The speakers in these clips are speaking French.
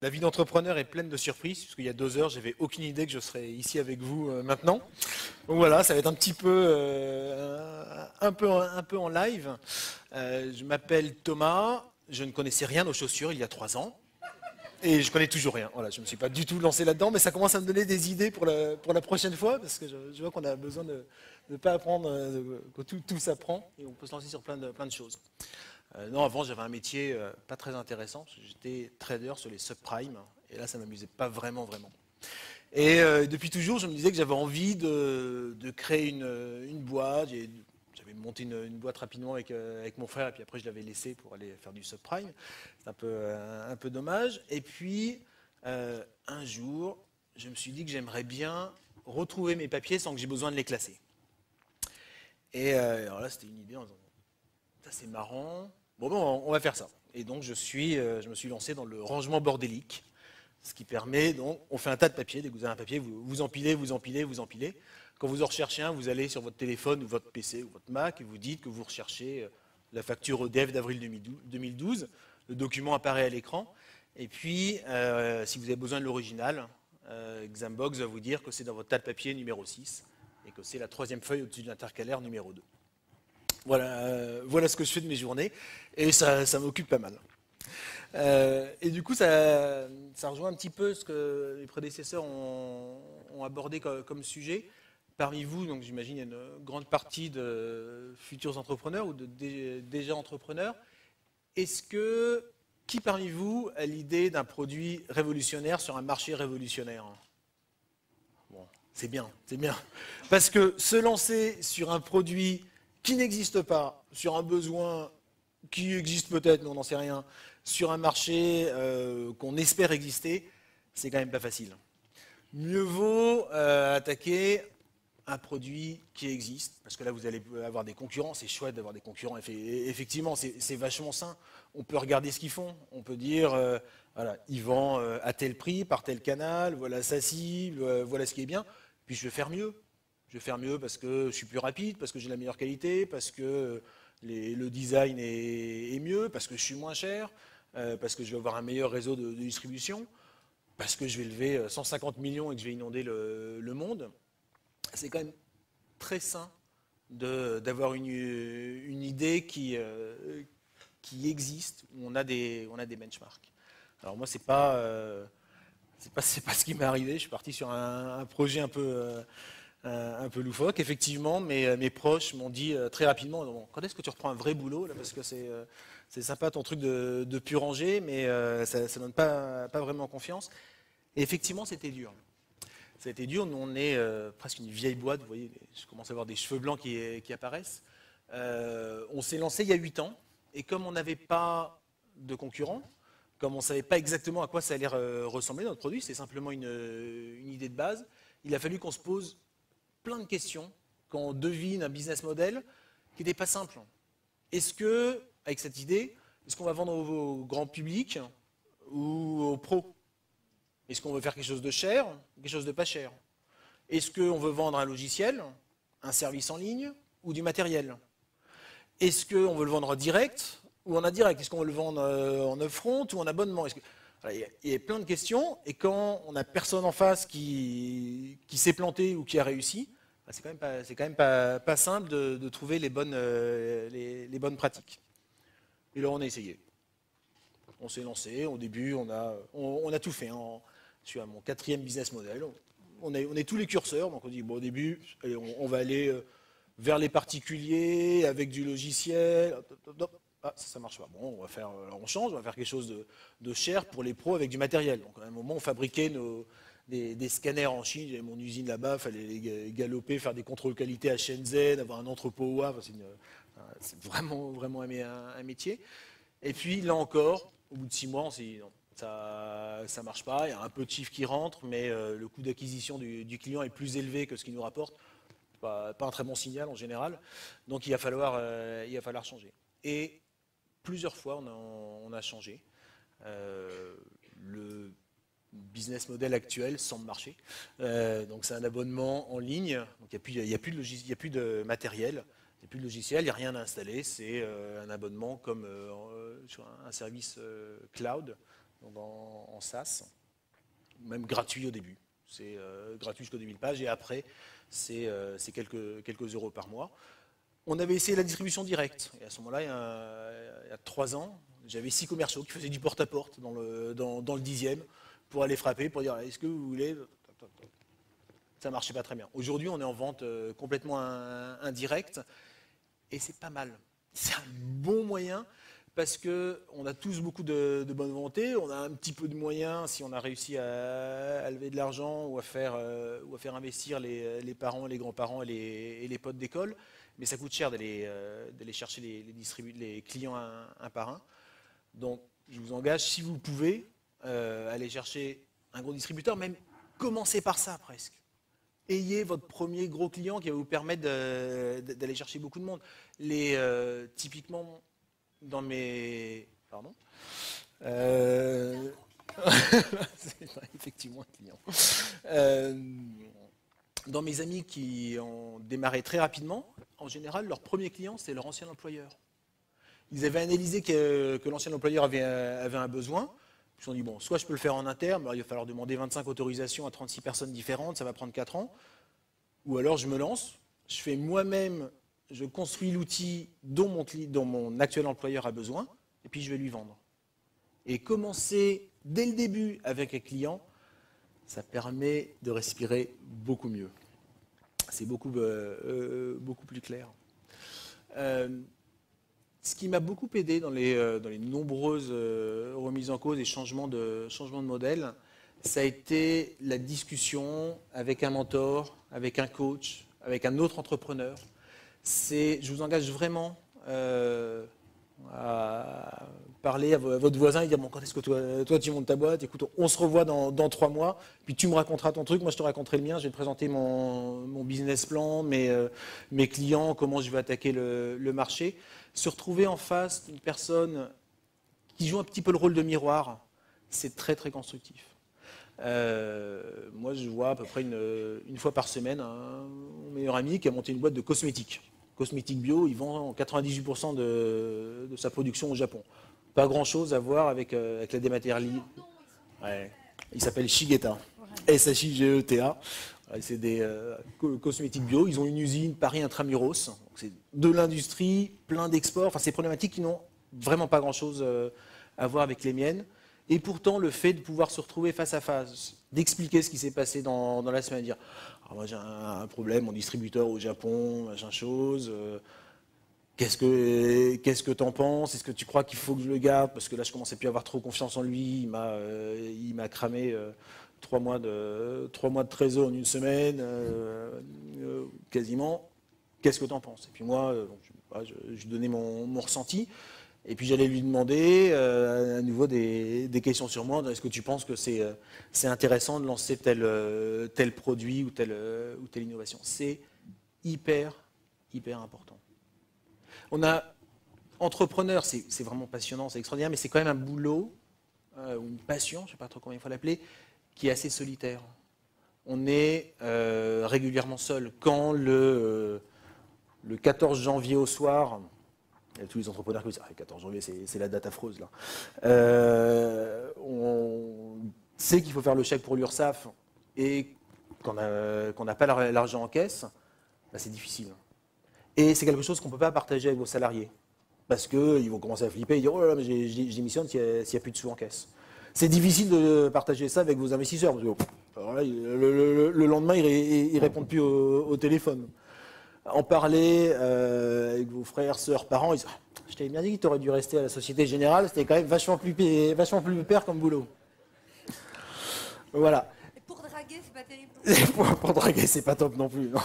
La vie d'entrepreneur est pleine de surprises, puisqu'il y a 2 heures, j'avais aucune idée que je serais ici avec vous maintenant. Donc voilà, ça va être un petit peu, un peu en live. Je m'appelle Thomas, je ne connaissais rien aux chaussures il y a 3 ans. Et je connais toujours rien. Voilà, je ne me suis pas du tout lancé là-dedans, mais ça commence à me donner des idées pour la prochaine fois, parce que je vois qu'on a besoin de ne pas apprendre, que tout s'apprend, et on peut se lancer sur plein de choses. Non, avant, j'avais un métier pas très intéressant. J'étais trader sur les subprimes. Et là, ça ne m'amusait pas vraiment. Et depuis toujours, je me disais que j'avais envie de créer une boîte. J'avais monté une boîte rapidement avec mon frère. Et puis après, je l'avais laissé pour aller faire du subprime. C'est un peu dommage. Et puis, un jour, je me suis dit que j'aimerais bien retrouver mes papiers sans que j'ai besoin de les classer. Et alors là, c'était une idée en disant, ça c'est marrant. Bon, on va faire ça. Et donc, je me suis lancé dans le rangement bordélique, ce qui permet, donc, on fait un tas de papiers. Dès que vous avez un papier, vous empilez. Quand vous en recherchez un, vous allez sur votre téléphone ou votre PC ou votre Mac et vous dites que vous recherchez la facture EDF d'avril 2012. Le document apparaît à l'écran. Et puis, si vous avez besoin de l'original, Xambox va vous dire que c'est dans votre tas de papier numéro 6 et que c'est la 3e feuille au-dessus de l'intercalaire numéro 2. Voilà ce que je fais de mes journées, et ça m'occupe pas mal. Et du coup, ça rejoint un petit peu ce que les prédécesseurs ont abordé comme sujet. Parmi vous, donc j'imagine, il y a une grande partie de futurs entrepreneurs ou déjà entrepreneurs. Qui parmi vous a l'idée d'un produit révolutionnaire sur un marché révolutionnaire? Bon, c'est bien. Parce que se lancer sur un produit qui n'existe pas, sur un besoin qui existe peut-être, mais on n'en sait rien, sur un marché qu'on espère exister, c'est quand même pas facile. Mieux vaut attaquer un produit qui existe, parce que là vous allez avoir des concurrents, c'est chouette d'avoir des concurrents, effectivement c'est vachement sain, on peut regarder ce qu'ils font, on peut dire, voilà, ils vendent à tel prix, par tel canal, voilà sa cible, voilà ce qui est bien, puis je vais faire mieux. Je vais faire mieux parce que je suis plus rapide, parce que j'ai la meilleure qualité, parce que le design est mieux, parce que je suis moins cher, parce que je vais avoir un meilleur réseau de distribution, parce que je vais lever 150 millions et que je vais inonder le monde. C'est quand même très sain d'avoir une idée qui existe, où on a des benchmarks. Alors moi, c'est pas ce qui m'est arrivé. Je suis parti sur un projet un peu loufoque, effectivement, mais mes proches m'ont dit très rapidement, bon, quand est-ce que tu reprends un vrai boulot là, parce que c'est sympa ton truc de puranger, mais ça ne donne pas vraiment confiance. Et effectivement, c'était dur. Ça a été dur, nous on est presque une vieille boîte, vous voyez, je commence à avoir des cheveux blancs qui apparaissent. On s'est lancé il y a 8 ans, et comme on n'avait pas de concurrents, comme on ne savait pas exactement à quoi ça allait ressembler notre produit, c'est simplement une idée de base, il a fallu qu'on se pose plein de questions quand on devine un business model qui n'était pas simple. Est-ce que, avec cette idée, est-ce qu'on va vendre au grand public ou aux pros? Est-ce qu'on veut faire quelque chose de cher, quelque chose de pas cher? Est-ce qu'on veut vendre un logiciel, un service en ligne ou du matériel? Est-ce qu'on veut le vendre en direct ou en indirect? Est-ce qu'on veut le vendre en upfront ou en abonnement? Il y a plein de questions, et quand on n'a personne en face qui s'est planté ou qui a réussi, c'est quand même pas simple de trouver les bonnes pratiques. Et là, on a essayé. On s'est lancé. Au début, on a tout fait. Je suis à mon 4e business model. On est tous les curseurs. Donc on dit, bon, au début, allez, on va aller vers les particuliers avec du logiciel. Ah, ça marche pas. Bon, on change, on va faire quelque chose de cher pour les pros avec du matériel. Donc à un moment, on fabriquait des scanners en Chine. J'avais mon usine là-bas, il fallait les galoper, faire des contrôles qualité à Shenzhen, avoir un entrepôt au Havre. C'est vraiment un métier. Et puis là encore, au bout de 6 mois, on s'est dit non, ça marche pas. Il y a un peu de chiffre qui rentre, mais le coût d'acquisition du client est plus élevé que ce qu'il nous rapporte. Pas un très bon signal en général. Donc il va falloir changer. Et plusieurs fois, on a changé. Le business model actuel semble marcher. Donc c'est un abonnement en ligne. Donc il n'y a plus de matériel. Il n'y a plus de logiciel, il n'y a rien à installer. C'est un abonnement comme sur un service cloud. donc en SaaS, même gratuit au début. C'est gratuit jusqu'aux 2000 pages et après, c'est quelques euros par mois. On avait essayé la distribution directe. Et à ce moment-là, il y a 3 ans, j'avais 6 commerciaux qui faisaient du porte-à-porte dans le 10e pour aller frapper, pour dire est-ce que vous voulez. Ça ne marchait pas très bien. Aujourd'hui, on est en vente complètement indirecte et c'est pas mal. C'est un bon moyen parce qu'on a tous beaucoup de bonne volonté. On a un petit peu de moyens si on a réussi à lever de l'argent ou à faire investir les parents, les grands-parents et les potes d'école. Mais ça coûte cher d'aller chercher les clients un par un. Donc, je vous engage, si vous pouvez, aller chercher un gros distributeur, même commencez par ça presque. Ayez votre premier gros client qui va vous permettre d'aller chercher beaucoup de monde. Typiquement, dans mes... Pardon c'est effectivement un client. Dans mes amis qui ont démarré très rapidement, en général, leur premier client, c'est leur ancien employeur. Ils avaient analysé que l'ancien employeur avait un besoin. Ils se sont dit, bon, soit je peux le faire en interne, mais alors il va falloir demander 25 autorisations à 36 personnes différentes, ça va prendre 4 ans. Ou alors je me lance, je fais moi-même, je construis l'outil dont mon actuel employeur a besoin, et puis je vais lui vendre. Et commencer dès le début avec un client, ça permet de respirer beaucoup mieux. C'est beaucoup plus clair. Ce qui m'a beaucoup aidé dans les nombreuses remises en cause et changements de modèle, ça a été la discussion avec un mentor, avec un coach, avec un autre entrepreneur. Je vous engage vraiment à parler à votre voisin et dire bon, quand est-ce que toi tu montes ta boîte, écoute, on se revoit dans 3 mois, puis tu me raconteras ton truc, moi je te raconterai le mien, je vais te présenter mon business plan, mes clients, comment je vais attaquer le marché. Se retrouver en face d'une personne qui joue un petit peu le rôle de miroir, c'est très très constructif. Moi je vois à peu près une fois par semaine mon meilleur ami qui a monté une boîte de cosmétiques. Cosmétiques bio, il vend 98% de sa production au Japon. Pas grand-chose à voir avec la dématérialisation. Ouais. Il s'appelle Shigeta, S-H-I-G-E-T-A. C'est des cosmétiques bio. Ils ont une usine Paris Intramuros. C'est de l'industrie, plein d'exports. Enfin, c'est des problématiques qui n'ont vraiment pas grand-chose à voir avec les miennes. Et pourtant, le fait de pouvoir se retrouver face à face, d'expliquer ce qui s'est passé dans la semaine, de dire ah, moi j'ai un problème, mon distributeur au Japon, machin chose. Qu'est-ce que tu en penses? Est-ce que tu crois qu'il faut que je le garde? Parce que là, je commençais plus à avoir trop confiance en lui. Il m'a cramé 3 mois de trésor en une semaine, quasiment. Qu'est-ce que tu en penses? Et puis moi, je donnais mon ressenti. Et puis j'allais lui demander à nouveau des questions sur moi. Est-ce que tu penses que c'est intéressant de lancer tel produit ou telle innovation? C'est hyper important. Entrepreneur, c'est vraiment passionnant, c'est extraordinaire, mais c'est quand même un boulot, ou une passion, je ne sais pas trop comment il faut l'appeler, qui est assez solitaire. On est régulièrement seul. Quand le 14 janvier au soir, il y a tous les entrepreneurs qui disent « Ah, le 14 janvier, c'est la date affreuse. » là. On sait qu'il faut faire le chèque pour l'URSSAF et qu'on n'a pas l'argent en caisse, bah, c'est difficile. Et c'est quelque chose qu'on ne peut pas partager avec vos salariés. Parce qu'ils vont commencer à flipper et dire « Oh là là, mais j'ai démissionne s'il n'y a plus de sous en caisse. » C'est difficile de partager ça avec vos investisseurs. Parce que, alors là, le lendemain, ils ne répondent plus au téléphone. En parler avec vos frères, sœurs, parents, ils disent « Je t'avais bien dit que tu aurais dû rester à la Société Générale, c'était quand même vachement plus pépère comme boulot. » Voilà. Et pour draguer, c'est pas terrible. Pour draguer, c'est pas top non plus. Non.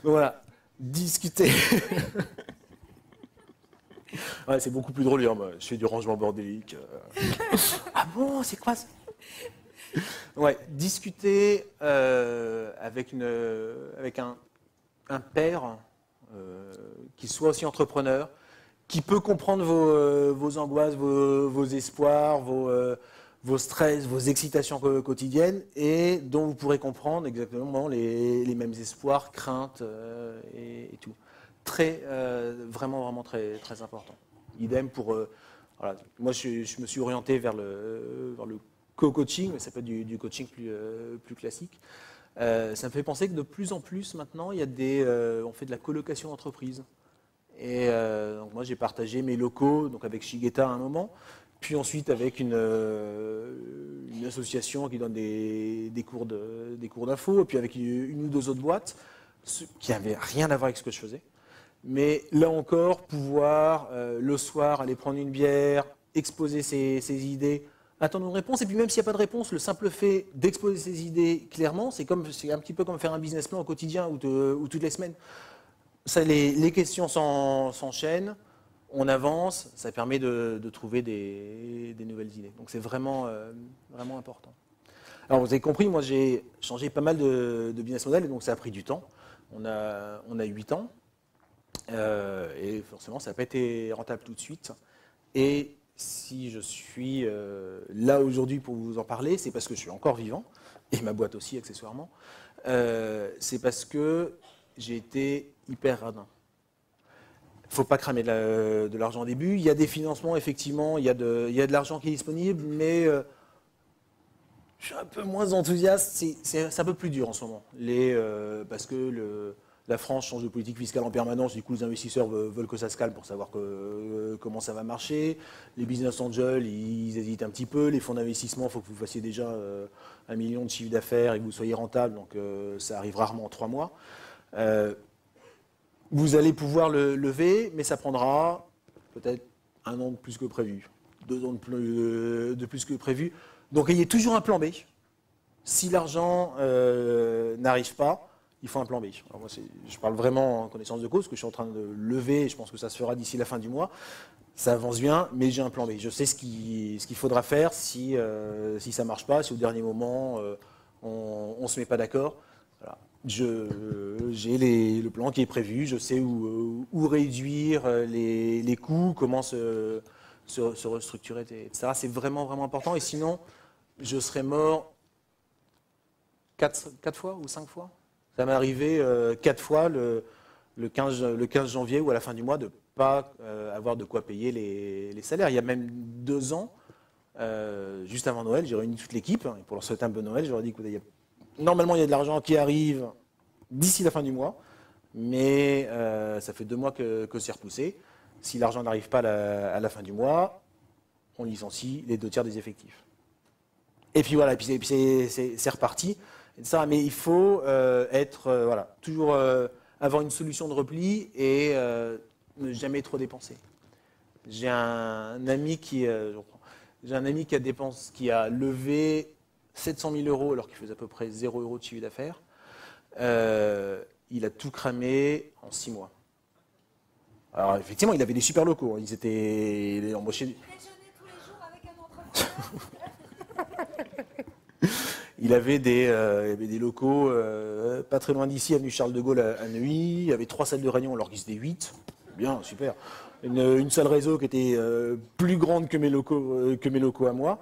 Voilà. Discuter. Ouais, c'est beaucoup plus drôle. Je fais du rangement bordélique. Ah bon, c'est quoi ça? Ouais, discuter avec un père qui soit aussi entrepreneur, qui peut comprendre vos angoisses, vos espoirs, vos stress, vos excitations quotidiennes, et dont vous pourrez comprendre exactement les mêmes espoirs, craintes et tout. Vraiment très, très important. Idem pour Voilà. Moi, je me suis orienté vers le co-coaching, mais ça peut être du coaching plus classique. Ça me fait penser que de plus en plus maintenant, on fait de la colocation d'entreprise. Et donc moi, j'ai partagé mes locaux donc avec Shigeta à un moment, puis ensuite avec une association qui donne des cours d'info, et puis avec une ou deux autres boîtes qui n'avaient rien à voir avec ce que je faisais. Mais là encore, pouvoir le soir aller prendre une bière, exposer ses idées, attendre une réponse, et puis même s'il n'y a pas de réponse, le simple fait d'exposer ses idées clairement, c'est un petit peu comme faire un business plan au quotidien ou toutes les semaines. Ça, les questions s'enchaînent, on avance, ça permet de trouver des nouvelles idées. Donc c'est vraiment important. Alors vous avez compris, moi j'ai changé pas mal de business model, et donc ça a pris du temps. On a 8 ans. Et forcément, ça n'a pas été rentable tout de suite. Et si je suis là aujourd'hui pour vous en parler, c'est parce que je suis encore vivant, et ma boîte aussi accessoirement. C'est parce que j'ai été hyper radin. Il ne faut pas cramer de l'argent au début. Il y a des financements, effectivement, il y a de l'argent qui est disponible, mais je suis un peu moins enthousiaste. C'est un peu plus dur en ce moment. Parce que la France change de politique fiscale en permanence, du coup les investisseurs veulent que ça se calme pour savoir comment ça va marcher. Les business angels, ils hésitent un petit peu. Les fonds d'investissement, il faut que vous fassiez déjà 1 million de chiffre d'affaires et que vous soyez rentable, donc ça arrive rarement en 3 mois. Vous allez pouvoir le lever, mais ça prendra peut-être 1 an de plus que prévu, 2 ans de plus que prévu. Donc ayez toujours un plan B. Si l'argent n'arrive pas, il faut un plan B. Alors moi, je parle vraiment en connaissance de cause, que je suis en train de lever, et je pense que ça se fera d'ici la fin du mois. Ça avance bien, mais j'ai un plan B. Je sais ce qu'il faudra faire si ça ne marche pas, si au dernier moment, on ne se met pas d'accord. Voilà. J'ai le plan qui est prévu, je sais où réduire les coûts, comment se restructurer, etc. C'est vraiment, vraiment important. Et sinon, je serais mort 4 fois ou 5 fois. Ça m'est arrivé 4 fois le 15 janvier ou à la fin du mois de ne pas avoir de quoi payer les salaires. Il y a même 2 ans, juste avant Noël, j'ai réuni toute l'équipe. Et pour leur souhaiter un bon Noël, je leur ai dit, écoutez, normalement il y a de l'argent qui arrive d'ici la fin du mois, mais ça fait 2 mois que c'est repoussé. Si l'argent n'arrive pas à la fin du mois, on licencie les 2 tiers des effectifs. Et puis voilà, et puis c'est reparti. Mais il faut toujours avoir une solution de repli et ne jamais trop dépenser. J'ai un ami qui a levé 700 000 euros alors qu'il faisait à peu près 0 € de chiffre d'affaires. Il a tout cramé en 6 mois. Alors effectivement, il avait des super locaux. Il était embauché. Déjeuner tous les jours avec un entrepreneur. Il avait des locaux pas très loin d'ici, avenue Charles de Gaulle à Neuilly. Il y avait 3 salles de réunion alors qu'ils étaient 8. Bien, super. Une salle réseau qui était plus grande que mes locaux à moi.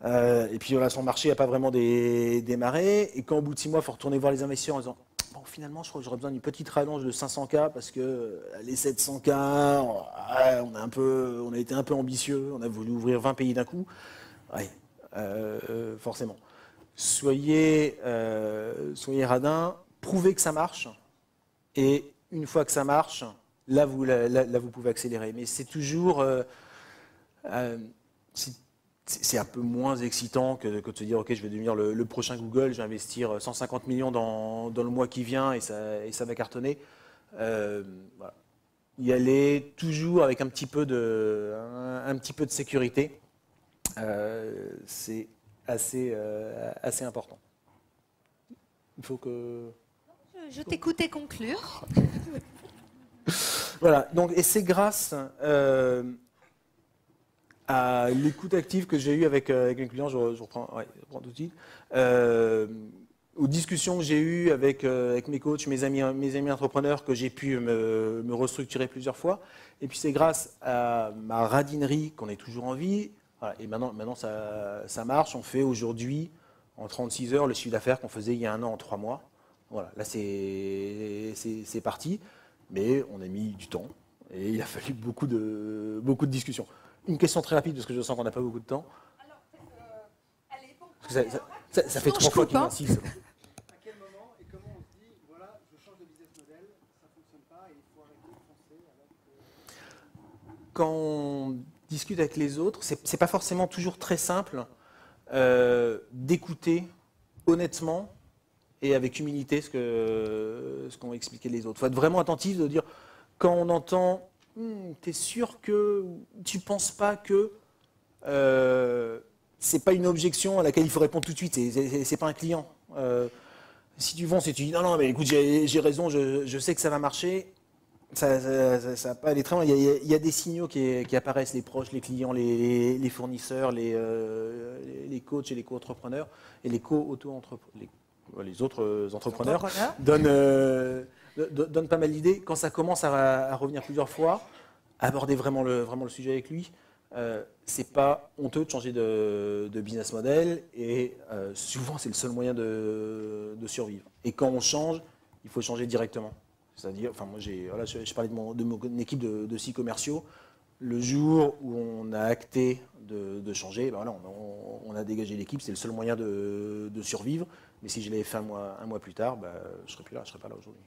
Et puis voilà, son marché n'a pas vraiment démarré. Et quand au bout de 6 mois, il faut retourner voir les investisseurs en disant bon, finalement, je crois que j'aurais besoin d'une petite rallonge de 500K parce que les 700K, on a été un peu ambitieux. On a voulu ouvrir 20 pays d'un coup. Ouais, forcément. Soyez radin, prouvez que ça marche, et une fois que ça marche, là vous pouvez accélérer. Mais c'est toujours, c'est un peu moins excitant que de se dire ok, je vais devenir le prochain Google, je vais investir 150 millions dans le mois qui vient et ça va cartonner. Voilà. Y aller toujours avec un petit peu de sécurité, c'est assez important. Il faut que... Je t'écoutais conclure. Voilà, donc, et c'est grâce à l'écoute active que j'ai eue avec un client, je reprends tout de suite, aux discussions que j'ai eues avec mes coachs, mes amis entrepreneurs, que j'ai pu me restructurer plusieurs fois. Et puis c'est grâce à ma radinerie qu'on est toujours en vie. Voilà, et maintenant ça marche. On fait aujourd'hui, en 36 heures, le chiffre d'affaires qu'on faisait il y a 1 an en 3 mois. Voilà, là c'est parti, mais on a mis du temps et il a fallu beaucoup de discussions. Une question très rapide, parce que je sens qu'on n'a pas beaucoup de temps. Alors, allez, bon. Parce que ça fait 3 fois qu'il m'insiste. À quel moment et comment on se dit, voilà, je change de business model, ça ne fonctionne pas et il faut arrêter de foncer avec... Quand on discute avec les autres, c'est pas forcément toujours très simple d'écouter honnêtement et avec humilité ce qu'ont expliqué les autres. Il faut être vraiment attentif de dire, quand on entend tu es sûr que tu ne penses pas que c'est pas une objection à laquelle il faut répondre tout de suite, c'est pas un client. Si tu vends, si tu dis non, mais écoute, j'ai raison, je sais que ça va marcher, ça va pas aller très loin. Il y a des signaux qui apparaissent, les proches, les clients, les fournisseurs, les coachs et les co-entrepreneurs et les co-auto-entrepreneurs. Les autres entrepreneurs donnent pas mal d'idées. Quand ça commence à revenir plusieurs fois, aborder vraiment le sujet avec lui. C'est pas honteux de changer de business model et souvent c'est le seul moyen de survivre. Et quand on change, il faut changer directement. C'est-à-dire, enfin moi je parlais de mon équipe de 6 commerciaux. Le jour où on a acté de changer, ben voilà, on a dégagé l'équipe, c'est le seul moyen de survivre. Mais si je l'avais fait un mois plus tard, ben, je serais plus là, je serais pas là aujourd'hui.